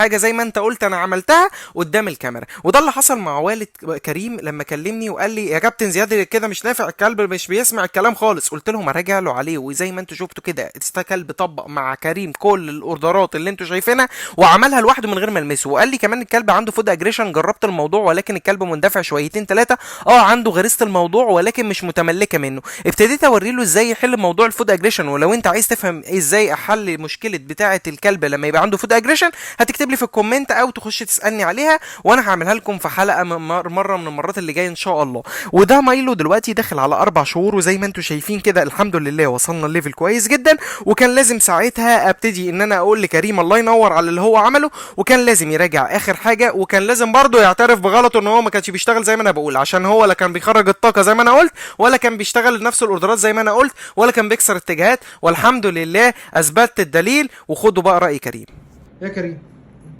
حاجه زي ما انت قلت انا عملتها قدام الكاميرا. وده اللي حصل مع والد كريم لما كلمني وقال لي يا كابتن زياد كده مش نافع، الكلب مش بيسمع الكلام خالص. قلت لهم اراجع له عليه، وزي ما انتوا شفتوا كده كلب طبق مع كريم كل الاوردرات اللي انتوا شايفينها وعملها لوحده من غير ما المسه. وقال لي كمان الكلب عنده فود اجريشن، جربت الموضوع ولكن الكلب مندفع شويتين ثلاثه، عنده غريزه الموضوع ولكن مش متملكه منه. ابتديت اوري له ازاي يحل موضوع الفود اجريشن. ولو انت عايز تفهم ازاي احل مشكله بتاعه الكلب لما يبقى عنده فود اجريشن، هتكتب لي في الكومنت او تخش تسالني عليها، وانا هعملها لكم في حلقه مره من المرات اللي جايه ان شاء الله. وده مايلو دلوقتي داخل على 4 شهور، وزي ما انتم شايفين كده الحمد لله وصلنا الليفل كويس جدا. وكان لازم ساعتها ابتدي ان انا اقول لكريم الله ينور على اللي هو عمله، وكان لازم يراجع اخر حاجه، وكان لازم برضه يعترف بغلطه ان هو ما كانش بيشتغل زي ما انا بقول، عشان هو لا كان بيخرج الطاقه زي ما انا قلت، ولا كان بيشتغل نفس الاوردرات زي ما انا قلت، ولا كان بيكسر اتجاهات. والحمد لله اثبتت الدليل. وخدوا بقى راي كريم. يا كريم،